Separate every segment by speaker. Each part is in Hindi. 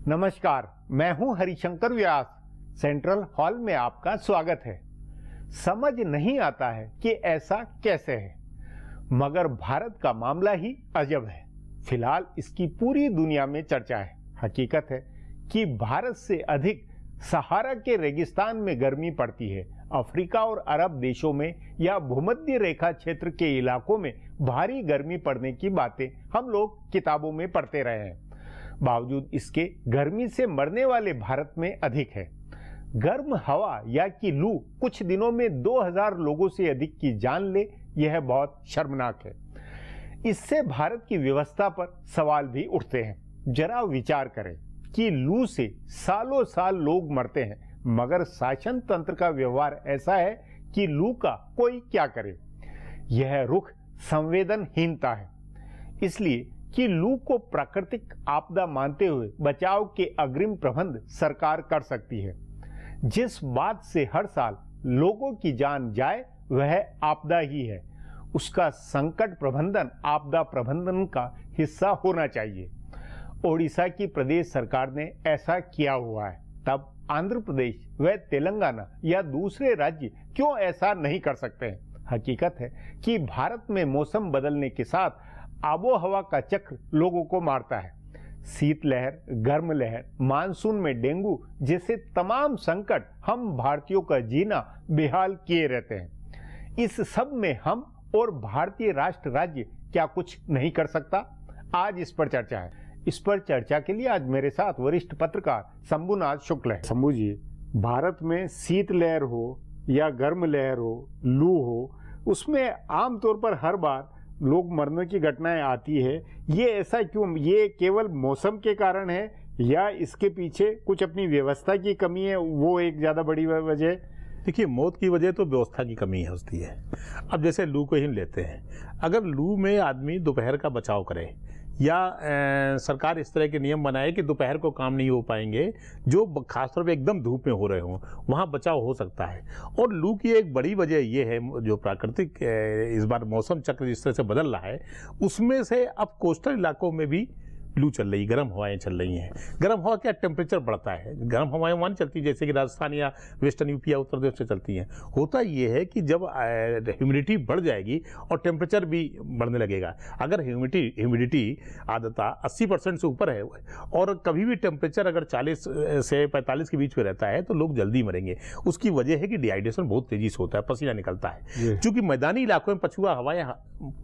Speaker 1: नमस्कार, मैं हूं हरिशंकर व्यास। सेंट्रल हॉल में आपका स्वागत है। समझ नहीं आता है कि ऐसा कैसे है, मगर भारत का मामला ही अजब है। फिलहाल इसकी पूरी दुनिया में चर्चा है। हकीकत है कि भारत से अधिक सहारा के रेगिस्तान में गर्मी पड़ती है। अफ्रीका और अरब देशों में या भूमध्य रेखा क्षेत्र के इलाकों में भारी गर्मी पड़ने की बातें हम लोग किताबों में पढ़ते रहे हैं। बावजूद इसके गर्मी से मरने वाले भारत में अधिक है। गर्म हवा या कि लू कुछ दिनों में 2000 लोगों से अधिक की जान ले, यह बहुत शर्मनाक है। इससे भारत की व्यवस्था पर सवाल भी उठते हैं। जरा विचार करें कि लू से सालों साल लोग मरते हैं, मगर शासन तंत्र का व्यवहार ऐसा है कि लू का कोई क्या करे। यह रुख संवेदनहीनता है, इसलिए कि लू को प्राकृतिक आपदा मानते हुए बचाव के अग्रिम प्रबंध सरकार कर सकती है। जिस बात से हर साल लोगों की जान जाए वह आपदा ही है। उसका संकट प्रबंधन आपदा प्रबंधन का हिस्सा होना चाहिए। ओडिशा की प्रदेश सरकार ने ऐसा किया हुआ है, तब आंध्र प्रदेश व तेलंगाना या दूसरे राज्य क्यों ऐसा नहीं कर सकते हैं? हकीकत है कि भारत में मौसम बदलने के साथ आबो हवा का चक्र लोगों को मारता है। शीतलहर, गर्म लहर, मानसून में डेंगू जैसे तमाम संकट हम भारतीयों का जीना बेहाल किए रहते हैं। इस सब में हम और भारतीय राष्ट्र राज्य क्या कुछ नहीं कर सकता? आज इस पर चर्चा है। इस पर चर्चा के लिए आज मेरे साथ वरिष्ठ पत्रकार शंभुनाथ शुक्ल है।
Speaker 2: शंभू जी, भारत में शीतलहर हो या गर्म लहर हो, लू हो, उसमें आमतौर पर हर बार लोग मरने की घटनाएं आती है। ये ऐसा क्यों? ये केवल मौसम के कारण है या इसके पीछे कुछ अपनी व्यवस्था की कमी है, वो एक ज्यादा बड़ी वजह है?
Speaker 3: देखिए, मौत की वजह तो व्यवस्था की कमी होती है। अब जैसे लू को ही लेते हैं, अगर लू में आदमी दोपहर का बचाव करे या सरकार इस तरह के नियम बनाए कि दोपहर को काम नहीं हो पाएंगे, जो खासतौर पे एकदम धूप में हो रहे हों, वहाँ बचाव हो सकता है। और लू की एक बड़ी वजह ये है, जो प्राकृतिक इस बार मौसम चक्र जिस तरह से बदल रहा है, उसमें से अब कोस्टल इलाकों में भी लू चल रही, गर्म हवाएं चल रही हैं। गर्म हवा क्या, टेम्परेचर बढ़ता है। गर्म हवाएं वहाँ चलती है जैसे कि राजस्थान या वेस्टर्न यूपी या उत्तर प्रदेश से चलती हैं। होता ये है कि जब ह्यूमिडिटी बढ़ जाएगी और टेम्परेचर भी बढ़ने लगेगा। अगर ह्यूमिडिटी आदता 80% से ऊपर है और कभी भी टेम्परेचर अगर 40 से 45 के बीच में रहता है तो लोग जल्दी मरेंगे। उसकी वजह है कि डिहाइड्रेशन बहुत तेजी से होता है, पसीना निकलता है। क्योंकि मैदानी इलाकों में पछुआ हवाएं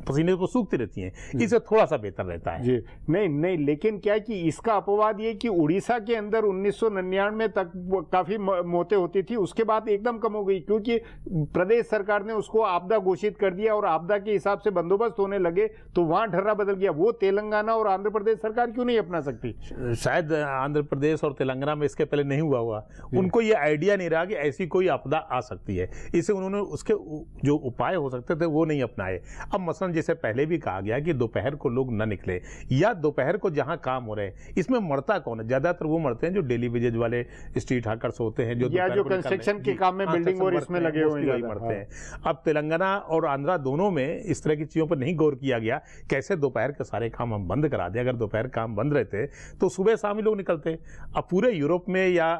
Speaker 3: पसीने को सूखती रहती हैं, इससे थोड़ा सा बेहतर रहता है।
Speaker 2: नहीं, लेकिन क्या कि इसका अपवाद ये कि उड़ीसा के अंदर 1999 तक काफी मौतें होती थी, उसके बाद एकदम कम हो गई क्योंकि प्रदेश सरकार ने उसको आपदा घोषित कर दिया और आपदा के हिसाब से बंदोबस्त होने लगे, तो वहां ढर्रा बदल गया। वो तेलंगाना और आंध्र प्रदेश सरकार क्यों नहीं अपना सकती?
Speaker 3: शायद आंध्र प्रदेश और तेलंगाना में इसके पहले नहीं हुआ। उनको ये आइडिया नहीं रहा कि ऐसी कोई आपदा आ सकती है, इससे उन्होंने उसके जो उपाय हो सकते थे वो नहीं अपनाए। अब मसलन जैसे पहले भी कहा गया कि दोपहर को लोग न निकले या दोपहर को जहां काम हो रहे हैं। इसमें मरता कौन है? ज्यादातर वो मरते हैं जो डेली वेजेज वाले स्ट्रीट हाकर्स होते हैं,
Speaker 2: जो कंस्ट्रक्शन के काम में, बिल्डिंग और इसमें लगे हुए
Speaker 3: मरते हैं। अब तेलंगाना और आंध्रा दोनों में इस तरह की चीजों पर नहीं गौर किया गया। कैसे दोपहर के सारे काम हम बंद करा दें? अगर दोपहर काम बंद रहते तो सुबह शाम ही लोग निकलते। अब पूरे यूरोप में या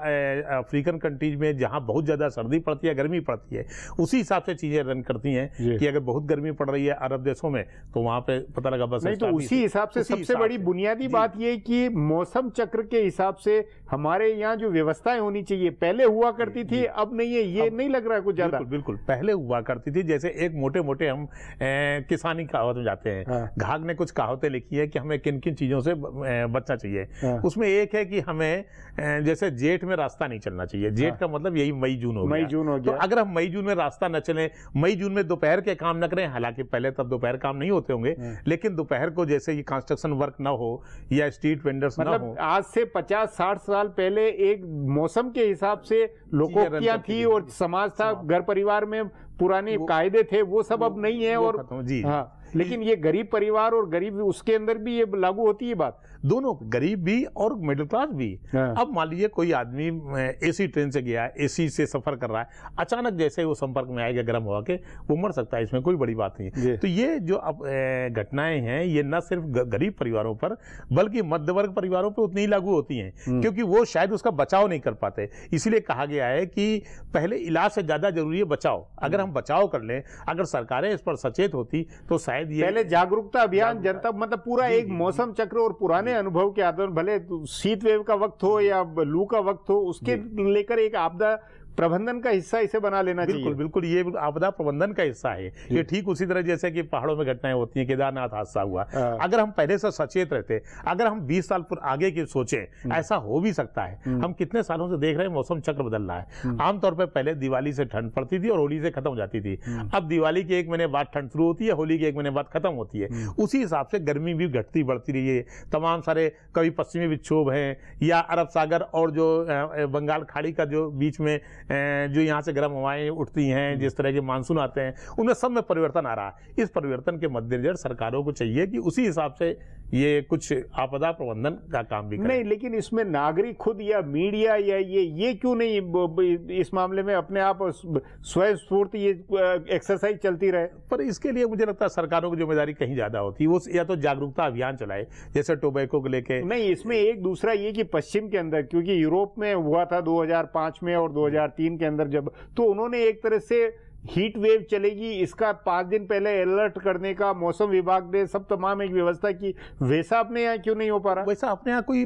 Speaker 3: अफ्रीकन कंट्रीज में जहां बहुत ज्यादा सर्दी पड़ती है, गर्मी पड़ती है, उसी हिसाब से चीजें रन करती हैं कि अगर बहुत गर्मी पड़ रही है अरब देशों में तो वहां पे पता लगा बस
Speaker 2: नहीं, तो उसी हिसाब से सबसे बड़ी बुनियादी बात ये कि मौसम चक्र के हिसाब से हमारे यहाँ जो व्यवस्थाएं होनी चाहिए पहले हुआ करती थी, अब नहीं है। ये नहीं लग रहा है कुछ ज्यादा?
Speaker 3: बिल्कुल पहले हुआ करती थी। जैसे एक मोटे मोटे हम किसानी कहावत में जाते हैं। घाघ ने कुछ कहावतें लिखी है कि हमें किन किन चीजों से बचना चाहिए। उसमें एक है कि हमें जैसे जेठ में रास्ता नहीं चलना चाहिए। जेठ का मतलब यही मई जून हो गया। तो अगर हम मई जून में रास्ता न चले, मई जून में दोपहर के काम न करें, हालांकि पहले तब दोपहर काम नहीं होते होंगे, लेकिन दोपहर को जैसे ये कंस्ट्रक्शन वर्क ना हो या स्ट्रीट वेंडर्स ना हो।
Speaker 2: आज से 50-60 साल पहले एक मौसम के हिसाब से लोकोक्तियां थी और समाज था, घर परिवार में पुराने कायदे थे, वो सब अब नहीं है। और
Speaker 3: जी
Speaker 2: हाँ, लेकिन ये गरीब परिवार और गरीब उसके अंदर भी ये लागू होती है बात।
Speaker 3: दोनों, गरीब भी और मिडिल क्लास भी। अब मान लीजिए कोई आदमी एसी ट्रेन से गया, एसी से सफर कर रहा है, अचानक जैसे वो संपर्क में आएगा गर्म हवा के, वो मर सकता है, इसमें कोई बड़ी बात नहीं है। तो ये जो अब घटनाएं हैं, ये न सिर्फ गरीब परिवारों पर बल्कि मध्य वर्ग परिवारों पर उतनी ही लागू होती हैं, क्योंकि वो शायद उसका बचाव नहीं कर पाते। इसीलिए कहा गया है कि पहले इलाज से ज्यादा जरूरी है बचाव। अगर हम बचाव कर लें, अगर सरकारें इस पर सचेत होती तो शायद ये
Speaker 2: पहले जागरूकता अभियान, जनता मतलब पूरा एक मौसम चक्र और पुराने अनुभव के आधार, भले शीत वेव का वक्त हो या लू का वक्त हो, उसके लेकर एक आपदा प्रबंधन का हिस्सा इसे बना लेना चाहिए।
Speaker 3: बिल्कुल बिल्कुल, ये आपदा प्रबंधन का हिस्सा है। ये ठीक उसी तरह जैसे कि पहाड़ों में घटनाएं होती हैं, केदारनाथ हादसा हुआ, अगर हम पहले से सचेत रहते, अगर हम 20 साल आगे की सोचें, ऐसा हो भी सकता है। हम कितने सालों से देख रहे हैं मौसम चक्र बदल रहा है। आमतौर पर पहले दिवाली से ठंड पड़ती थी और होली से खत्म हो जाती थी। अब दिवाली के 1 महीने बाद ठंड शुरू होती है, होली के 1 महीने बाद खत्म होती है। उसी हिसाब से गर्मी भी घटती बढ़ती रही है। तमाम सारे कभी पश्चिमी विक्षोभ हैं या अरब सागर और जो बंगाल खाड़ी का जो बीच में जो यहाँ से गर्म हवाएं उठती हैं, जिस तरह के मानसून आते हैं, उनमें सब में परिवर्तन आ रहा है। इस परिवर्तन के मद्देनजर सरकारों को चाहिए कि उसी हिसाब से ये कुछ आपदा प्रबंधन का काम भी करें।
Speaker 2: नहीं, लेकिन इसमें नागरिक खुद या मीडिया या ये क्यों नहीं इस मामले में अपने आप स्वयं स्फूर्त ये एक्सरसाइज चलती रहे?
Speaker 3: पर इसके लिए मुझे लगता है सरकारों की जिम्मेदारी कहीं ज्यादा होती है। वो या तो जागरूकता अभियान चलाए, जैसे टोबैको को लेके।
Speaker 2: नहीं, इसमें एक दूसरा ये कि पश्चिम के अंदर, क्योंकि यूरोप में हुआ था 2005 में और 2003 के अंदर जब, तो उन्होंने एक तरह से हीट वेव चलेगी इसका 5 दिन पहले अलर्ट करने का मौसम विभाग ने सब तमाम एक व्यवस्था की। वैसा अपने यहाँ क्यों नहीं हो पा रहा?
Speaker 3: वैसा अपने यहाँ कोई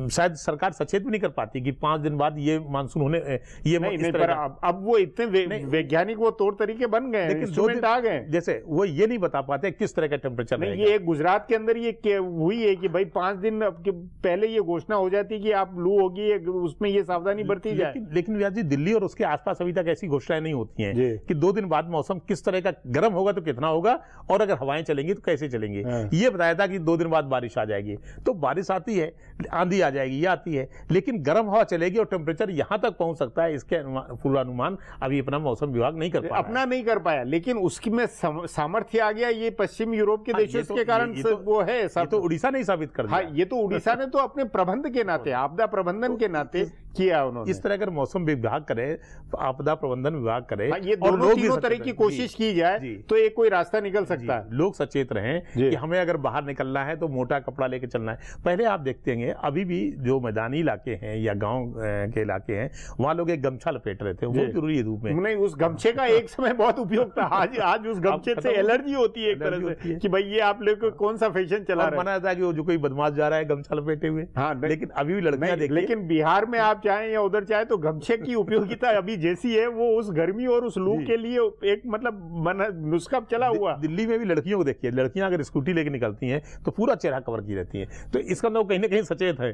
Speaker 3: शायद सरकार सचेत भी नहीं कर पाती कि 5 दिन बाद ये मानसून होने ये
Speaker 2: नहीं, पर अब वो इतने वैज्ञानिक वो तौर तरीके बन गए,
Speaker 3: लेकिन
Speaker 2: इंस्ट्रूमेंट आ गए,
Speaker 3: जैसे वो ये नहीं बता पाते किस तरह का टेम्परेचर रहेगा।
Speaker 2: ये गुजरात के अंदर ये हुई है कि भाई 5 दिन पहले ये घोषणा हो जाती है कि आप लू होगी, उसमें ये सावधानी बरती जाए।
Speaker 3: लेकिन व्यास जी, दिल्ली और उसके आसपास अभी तक ऐसी घोषणाएं नहीं होती हैं कि 2 दिन बाद मौसम किस तरह का गर्म होगा तो कितना होगा, और अगर हवाएं चलेंगी तो कैसे चलेंगी। ये बताया था कि 2 दिन बाद बारिश आ जाएगी, तो बारिश आती है, आंधी आ जाएगी, ये आती है, लेकिन गर्म हवा चलेगी और टेम्परेचर यहां तक पहुंच सकता है, इसके पूर्वानुमान अभी अपना मौसम विभाग नहीं कर पाया,
Speaker 2: अपना नहीं कर पाया। लेकिन उसकी में सामर्थ्य आ गया ये पश्चिम यूरोप के देशों के कारण वो है।
Speaker 3: ये तो उड़ीसा नहीं साबित कर दिया।
Speaker 2: ये तो उड़ीसा ने तो अपने प्रबंध के नाते, आपदा प्रबंधन के नाते किया उन्होंने।
Speaker 3: इस तरह अगर मौसम विभाग करे, आपदा प्रबंधन विभाग करे,
Speaker 2: ये तीनों तरह की कोशिश की जाए तो एक कोई रास्ता निकल सकता है।
Speaker 3: लोग सचेत रहें कि हमें अगर बाहर निकलना है तो मोटा कपड़ा लेके चलना है। पहले आप देखते हैं अभी भी जो मैदानी इलाके हैं या गांव के इलाके हैं, वहां लोग एक गमछा लपेट रहे थे, वो जरूरी है धूप में।
Speaker 2: नहीं, उस गमछे का एक समय बहुत उपयोग था। आज उस गमछे से एलर्जी होती है एक तरह से कि भाई ये आप लोग कौन सा फैशन चला रहे हैं।
Speaker 3: मना था कि जो कोई बदमाश जा रहा है गमछा लपेटे हुए। हाँ, लेकिन अभी भी लड़कियां देखिए,
Speaker 2: लेकिन बिहार में आप चाहें या उधर चाहे तो गमछे की उपयोगिता अभी जैसी है वो उस गर्मी और उस लू के लिए एक मतलब नुस्खा चला हुआ।
Speaker 3: दिल्ली में भी लड़कियों को देखिए, लड़कियां अगर स्कूटी लेके निकलती हैं तो पूरा चेहरा कवर की रहती है, तो इसका लोग कहीं ना कहीं सचेत है।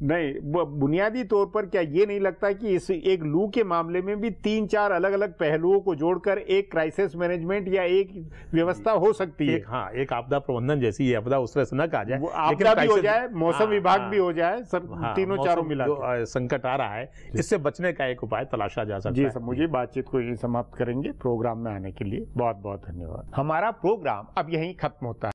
Speaker 2: नहीं, बुनियादी तौर पर क्या ये नहीं लगता कि इस एक लू के मामले में भी 3-4 अलग अलग पहलुओं को जोड़कर एक क्राइसिस मैनेजमेंट या एक व्यवस्था हो सकती है?
Speaker 3: एक आपदा प्रबंधन जैसी है, आपदा उस तरह से न कहा जाए,
Speaker 2: आपदा भी हो जाए, मौसम विभाग भी हो जाए, सब तीनों चारों मिला
Speaker 3: संकट आ रहा है, इससे बचने का एक उपाय तलाशा जा सकता है।
Speaker 2: जी सर, मुझे बातचीत को यही समाप्त करेंगे। प्रोग्राम में आने के लिए बहुत बहुत धन्यवाद।
Speaker 1: हमारा प्रोग्राम अब यहीं खत्म होता है।